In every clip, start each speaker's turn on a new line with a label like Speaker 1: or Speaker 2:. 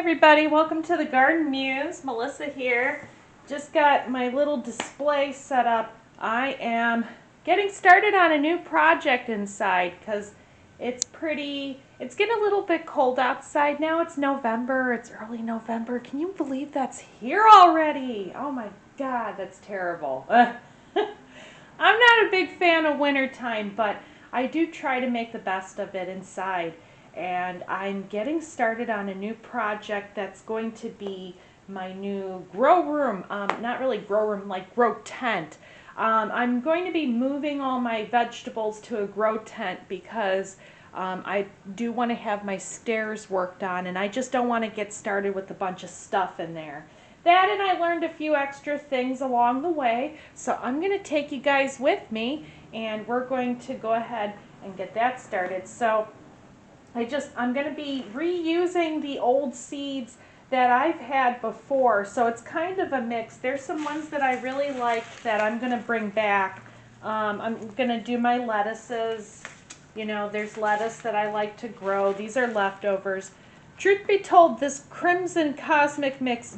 Speaker 1: Everybody, welcome to the Garden Muse. Melissa here. Just got my little display set up. I am getting started on a new project inside because it's getting a little bit cold outside now. It's November, it's early November. Can you believe that's here already? Oh my God, that's terrible. I'm not a big fan of wintertime, but I do try to make the best of it inside. And I'm getting started on a new project that's going to be my new grow room. Not really grow room, like grow tent. I'm going to be moving all my vegetables to a grow tent because I do want to have my stairs worked on, and I just don't want to get started with a bunch of stuff in there. That, and I learned a few extra things along the way, so I'm going to take you guys with me, and we're going to go ahead and get that started. So I'm going to be reusing the old seeds that I've had before, so it's kind of a mix. There's some ones that I really like that I'm going to bring back. I'm going to do my lettuces. You know, there's lettuce that I like to grow. These are leftovers. Truth be told, this Crimson Cosmic Mix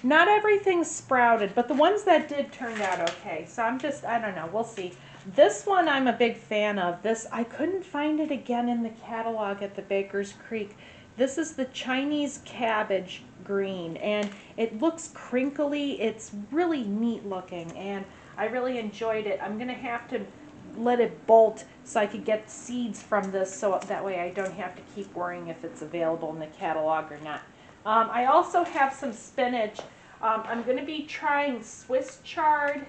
Speaker 1: not everything sprouted, but the ones that did turned out okay. So I don't know, we'll see. This one I'm a big fan of. This, I couldn't find it again in the catalog at the Baker's Creek. This is the Chinese cabbage green, and it looks crinkly. It's really neat looking, and I really enjoyed it. I'm gonna have to let it bolt so I could get seeds from this, so that way I don't have to keep worrying if it's available in the catalog or not. I also have some spinach. I'm going to be trying Swiss chard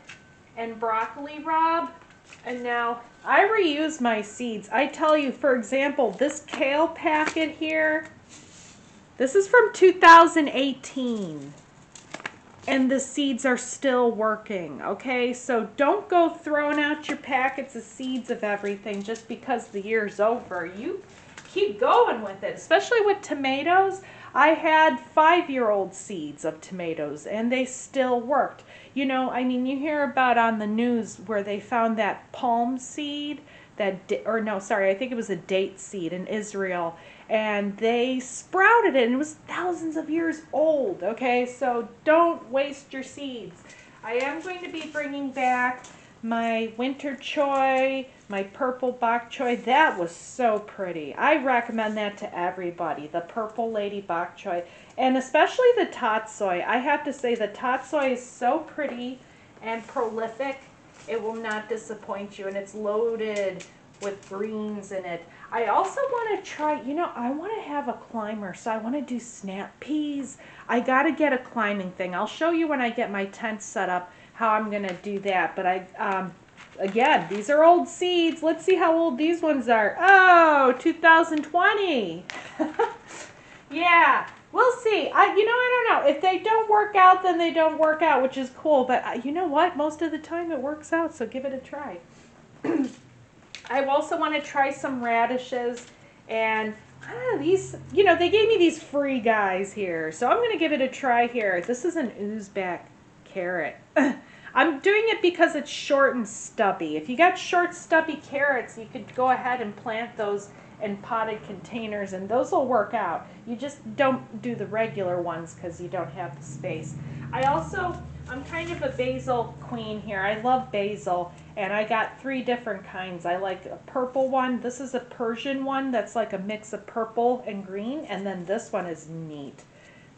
Speaker 1: and broccoli rabe. And now I reuse my seeds. I tell you, for example, this kale packet here, this is from 2018. And the seeds are still working, okay? So don't go throwing out your packets of seeds of everything just because the year's over. You keep going with it, especially with tomatoes. I had 5-year-old seeds of tomatoes and they still worked. You know, I mean, you hear about on the news where they found that palm seed, I think it was a date seed in Israel, and they sprouted it and it was thousands of years old, okay? So don't waste your seeds. I am going to be bringing back my winter choy, my purple bok choy. That was so pretty. I recommend that to everybody, the purple lady bok choy, and especially the tatsoi. I have to say the tatsoi is so pretty and prolific. It will not disappoint you, and it's loaded with greens in it. I also want to try, I want to have a climber, so I want to do snap peas. I got to get a climbing thing. I'll show you when I get my tent set up how I'm going to do that. But again, these are old seeds. Let's see how old these ones are. Oh, 2020. Yeah, we'll see. I don't know. If they don't work out, then they don't work out, which is cool. But you know what? Most of the time it works out, so give it a try. I also want to try some radishes, and I don't know, these, they gave me these free guys here, so I'm going to give it a try here. This is an Uzbek carrot. I'm doing it because it's short and stubby. If you got short, stubby carrots, you could go ahead and plant those in potted containers, and those will work out. You just don't do the regular ones because you don't have the space. I'm kind of a basil queen here. I love basil, and I got 3 different kinds. I like a purple one. This is a Persian one that's like a mix of purple and green, and then this one is neat.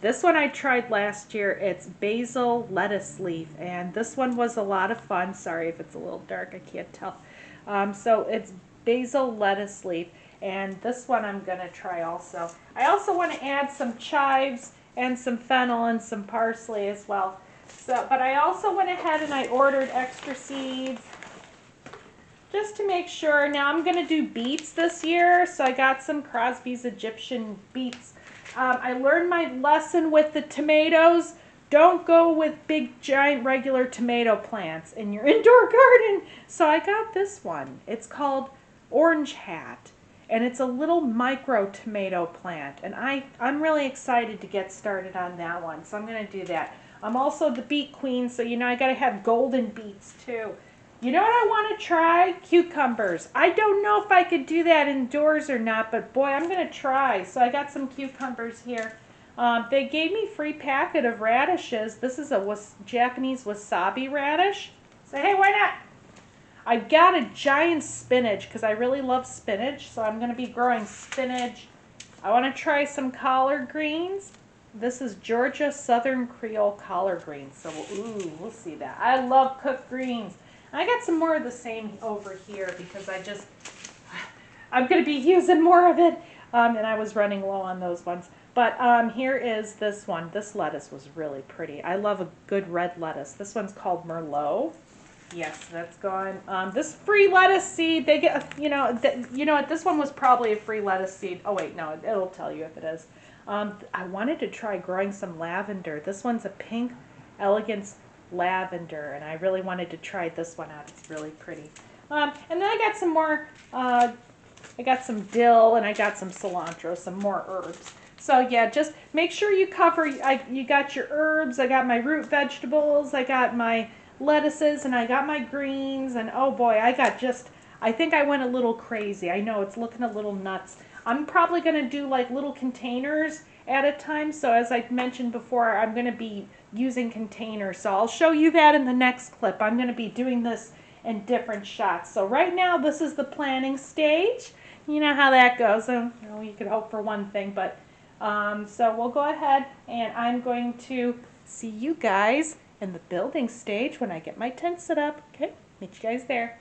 Speaker 1: This one I tried last year. It's basil lettuce leaf, and this one was a lot of fun. Sorry if it's a little dark, I can't tell. So it's basil lettuce leaf, and this one I'm going to try also. I also want to add some chives and some fennel and some parsley as well. But I also went ahead and I ordered extra seeds just to make sure. Now I'm going to do beets this year, so I got some Crosby's Egyptian beets. I learned my lesson with the tomatoes. Don't go with big, giant, regular tomato plants in your indoor garden. So I got this one. It's called Orange Hat, and it's a little micro tomato plant, and I'm really excited to get started on that one, so I'm going to do that. I'm also the beet queen, so I got to have golden beets too. You know what I want to try? Cucumbers. I don't know if I could do that indoors or not, but boy, I'm going to try. So I got some cucumbers here. They gave me a free packet of radishes. This is a Japanese wasabi radish. So hey, why not? I've got a giant spinach because I really love spinach. So I'm going to be growing spinach. I want to try some collard greens. This is Georgia Southern Creole collard greens. So ooh, we'll see that. I love cooked greens. I got some more of the same over here because I'm going to be using more of it. And I was running low on those ones. But here is this one. This lettuce was really pretty. I love a good red lettuce. This one's called Merlot. Yes, that's gone. This free lettuce seed, they get, you know what, this one was probably a free lettuce seed. Oh wait, no, it'll tell you if it is. I wanted to try growing some lavender. This one's a pink elegance lavender, and I really wanted to try this one out. It's really pretty. And then I got some more, I got some dill, and I got some cilantro, some more herbs. So yeah, just make sure you cover, you got your herbs, I got my root vegetables, I got my lettuces, and I got my greens, and oh boy, I think I went a little crazy. I know it's looking a little nuts. I'm probably going to do like little containers at a time. So as I mentioned before, I'm going to be using containers. So I'll show you that in the next clip. I'm going to be doing this in different shots. So right now, this is the planning stage. You know how that goes. You could hope for one thing, but so we'll go ahead and I'm going to see you guys in the building stage when I get my tent set up. Okay, meet you guys there.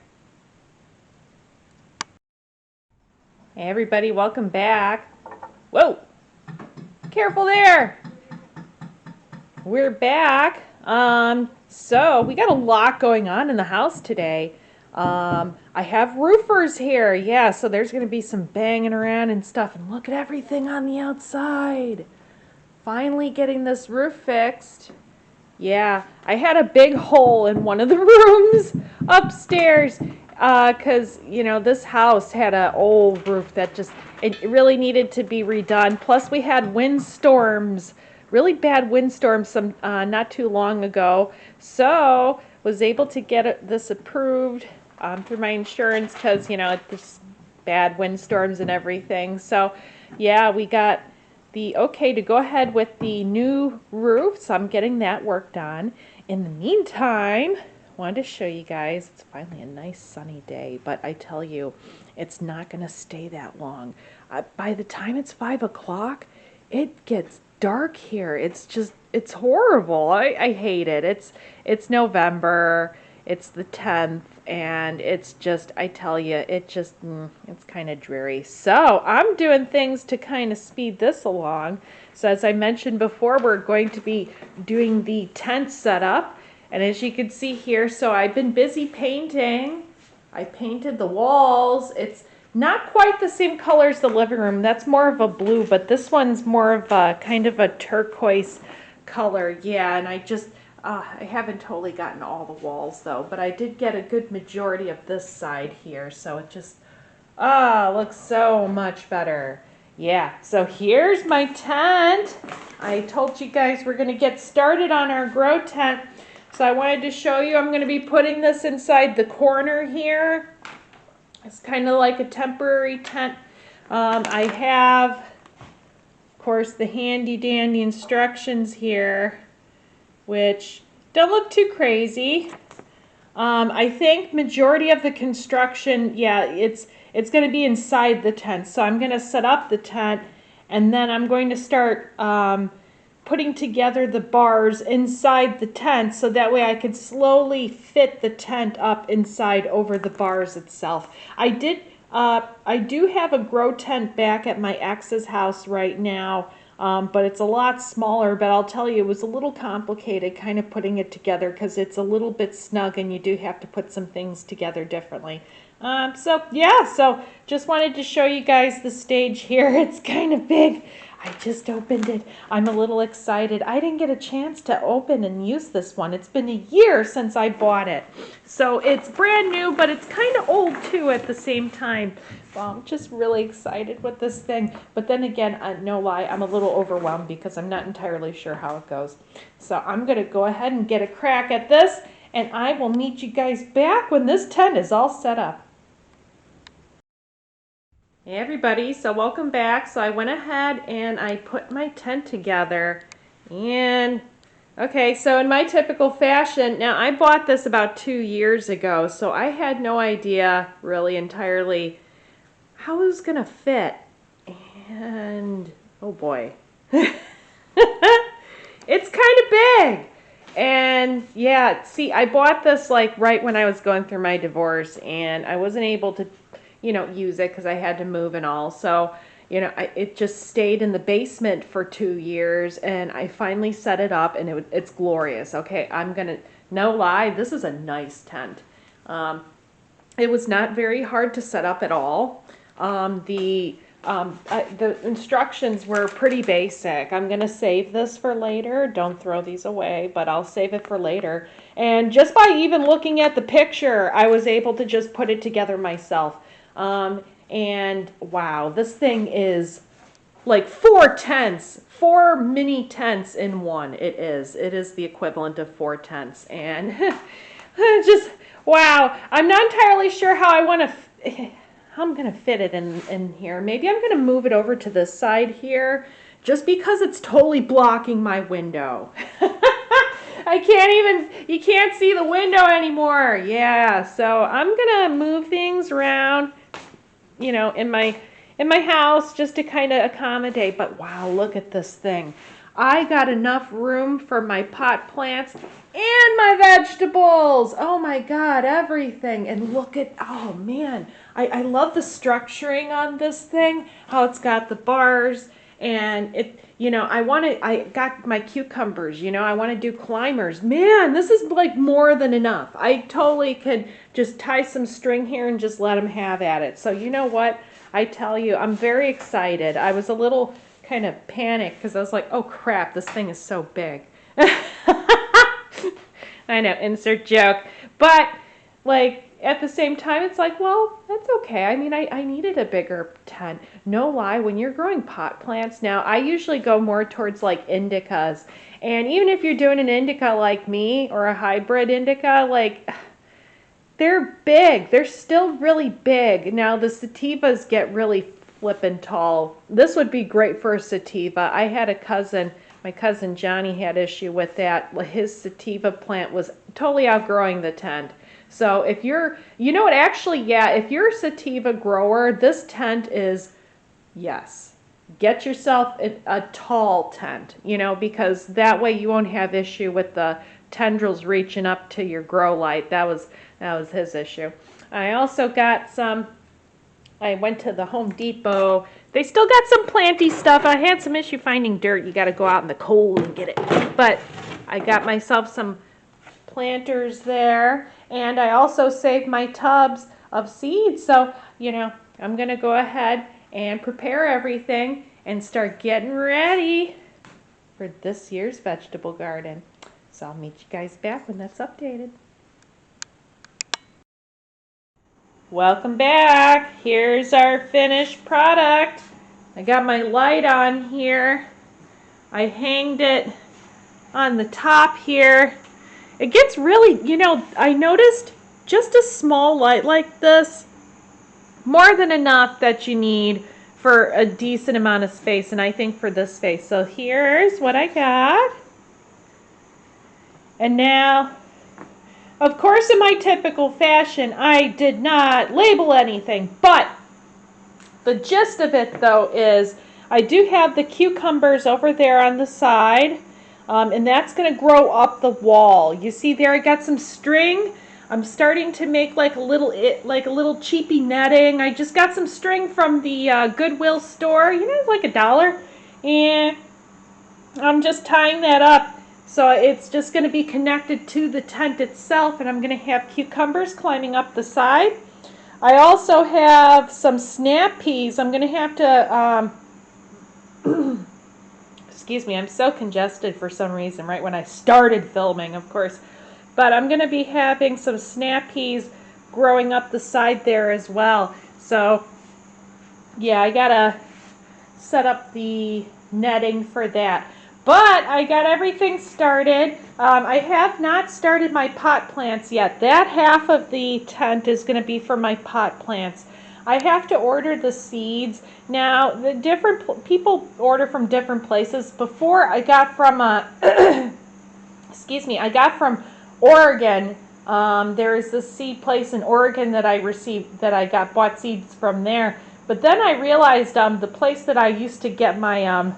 Speaker 1: Hey everybody, welcome back. Whoa, careful there. We're back. So we got a lot going on in the house today. I have roofers here. Yeah, so there's going to be some banging around and stuff. And look at everything on the outside. Finally getting this roof fixed. Yeah, I had a big hole in one of the rooms upstairs because, you know, this house had an old roof that it really needed to be redone. Plus we had windstorms, really bad windstorms not too long ago. So was able to get this approved through my insurance because, you know, there's bad windstorms and everything. So yeah, we got the okay to go ahead with the new roof, so I'm getting that worked on. In the meantime, I wanted to show you guys, it's finally a nice sunny day, but I tell you, it's not going to stay that long. By the time it's 5 o'clock, it gets dark here. It's horrible. I hate it. It's November. It's the 10th, and it's just, I tell you, it's kind of dreary. So I'm doing things to kind of speed this along. So as I mentioned before, we're going to be doing the tent setup. And as you can see here, so I've been busy painting. I painted the walls. It's not quite the same color as the living room. That's more of a blue, but this one's more of a kind of a turquoise color. Yeah, and I haven't totally gotten all the walls though, but I did get a good majority of this side here, so it just looks so much better. Yeah, so here's my tent. I told you guys we're going to get started on our grow tent, so I wanted to show you. I'm going to be putting this inside the corner here. It's kind of like a temporary tent. I have, of course, the handy dandy instructions here, which don't look too crazy. I think majority of the construction, yeah, it's going to be inside the tent. So I'm going to set up the tent, and then I'm going to start putting together the bars inside the tent, so that way I could slowly fit the tent up inside over the bars itself. I do have a grow tent back at my ex's house right now. But it's a lot smaller, but I'll tell you, it was a little complicated kind of putting it together because it's a little bit snug and you do have to put some things together differently. So yeah, so just wanted to show you guys the stage here. It's kind of big. I just opened it. I'm a little excited. I didn't get a chance to open and use this one. It's been a year since I bought it. So it's brand new, but it's kind of old too at the same time. Well, I'm just really excited with this thing. But then again, no lie, I'm a little overwhelmed because I'm not entirely sure how it goes. So I'm going to go ahead and get a crack at this. and I will meet you guys back when this tent is all set up. Hey everybody, so welcome back. So I went ahead and I put my tent together, and okay, so in my typical fashion, now I bought this about 2 years ago, so I had no idea really entirely how it was gonna fit, and oh boy. It's kind of big. And yeah, see, I bought this like right when I was going through my divorce, and I wasn't able to, use it because I had to move and all. So, it just stayed in the basement for 2 years, and I finally set it up, and it's glorious. Okay, no lie, this is a nice tent. It was not very hard to set up at all. The instructions were pretty basic. I'm going to save this for later. Don't throw these away, but I'll save it for later. And just by even looking at the picture, I was able to just put it together myself. And wow, this thing is like 4 tents, 4 mini tents in one. It is the equivalent of 4 tents. And just, wow, I'm not entirely sure how I'm going to fit it in here. Maybe I'm going to move it over to this side here just because it's totally blocking my window. You can't see the window anymore. Yeah, so I'm going to move things around, in my house just to kind of accommodate. But wow, look at this thing. I got enough room for my pot plants and my vegetables. Oh my God, everything. And look at, oh man, I love the structuring on this thing, how it's got the bars, and I got my cucumbers, I want to do climbers. Man, this is like more than enough. I totally could just tie some string here and just let them have at it. So you know what? I tell you, I'm very excited. I was a little kind of panicked because I was like, oh crap, this thing is so big. I know, insert joke. But like at the same time, it's like, well, that's okay. I mean, I needed a bigger tent. No lie, when you're growing pot plants, now I usually go more towards like indicas. And even if you're doing an indica like me or a hybrid indica, like they're big. They're still really big. Now the sativas get really flippin' tall. This would be great for a sativa. I had a cousin, my cousin Johnny had issue with that. His sativa plant was totally outgrowing the tent. So if you're, if you're a sativa grower, this tent is, yes, get yourself a tall tent, because that way you won't have issue with the tendrils reaching up to your grow light. That was his issue. I also got I went to the Home Depot. They still got some planty stuff. I had some issue finding dirt. You got to go out in the cold and get it. But I got myself some planters there. And I also saved my tubs of seeds. So, I'm going to go ahead and prepare everything and start getting ready for this year's vegetable garden. So I'll meet you guys back when that's updated. Welcome back. Here's our finished product. I got my light on here. I hanged it on the top here. It gets really, I noticed just a small light like this, more than enough that you need for a decent amount of space, and I think for this space. So here's what I got. And now, of course, in my typical fashion, I did not label anything, but the gist of it, though, is I do have the cucumbers over there on the side, and that's going to grow up the wall. You see there, I got some string. I'm starting to make like a little cheapy netting. I just got some string from the Goodwill store, like $1, and I'm just tying that up. So it's just going to be connected to the tent itself, and I'm going to have cucumbers climbing up the side. I also have some snap peas. I'm going to have to, excuse me, I'm so congested for some reason right when I started filming, of course. But I'm going to be having some snap peas growing up the side there as well. So, yeah, I got to set up the netting for that. But I got everything started. I have not started my pot plants yet. That half of the tent is going to be for my pot plants. I have to order the seeds. Now, the different people order from different places. Before I got from excuse me, I got from Oregon. There is this seed place in Oregon that I bought seeds from there. But then I realized the place that I used to get my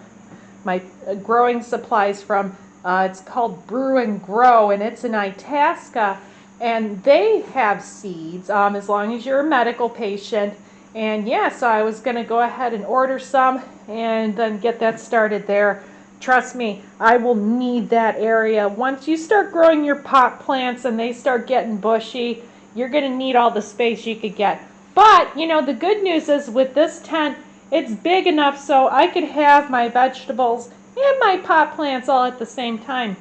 Speaker 1: growing supplies from, it's called Brew and Grow, and it's in Itasca, and they have seeds as long as you're a medical patient. And yeah, so I was going to go ahead and order some and then get that started there. Trust me, I will need that area. Once you start growing your pot plants and they start getting bushy, you're going to need all the space you could get. But, you know, the good news is with this tent, it's big enough so I could have my vegetables and my pot plants all at the same time.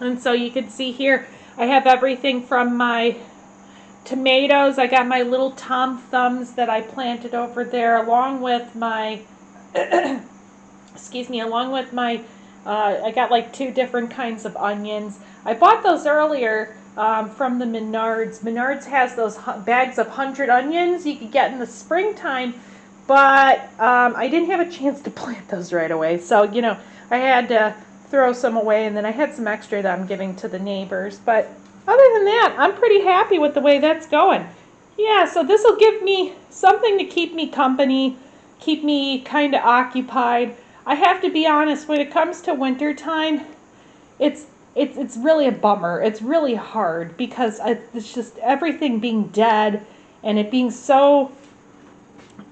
Speaker 1: And so you can see here, I have everything from my tomatoes. I got my little Tom Thumbs that I planted over there, along with my, excuse me, along with my, I got like 2 different kinds of onions. I bought those earlier from the Menards. Menards has those bags of 100 onions you could get in the springtime, but I didn't have a chance to plant those right away. So, you know, I had to throw some away, and then I had some extra that I'm giving to the neighbors. But other than that, I'm pretty happy with the way that's going. Yeah, so this will give me something to keep me company, keep me kind of occupied. I have to be honest, when it comes to winter time, it's really a bummer. It's really hard because it's just everything being dead and it being so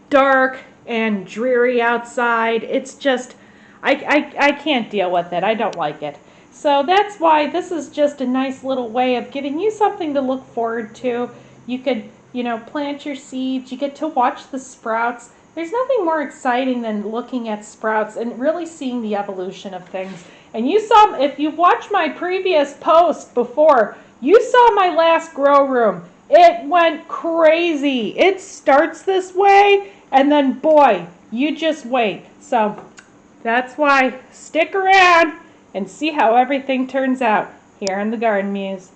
Speaker 1: dark and dreary outside. It's just, I can't deal with it. I don't like it. So that's why this is just a nice little way of giving you something to look forward to. You could, you know, plant your seeds. You get to watch the sprouts. There's nothing more exciting than looking at sprouts and really seeing the evolution of things. And you saw, if you've watched my previous post before, you saw my last grow room. It went crazy. It starts this way, and then boy, you just wait. So that's why stick around and see how everything turns out here in the Garden Muse.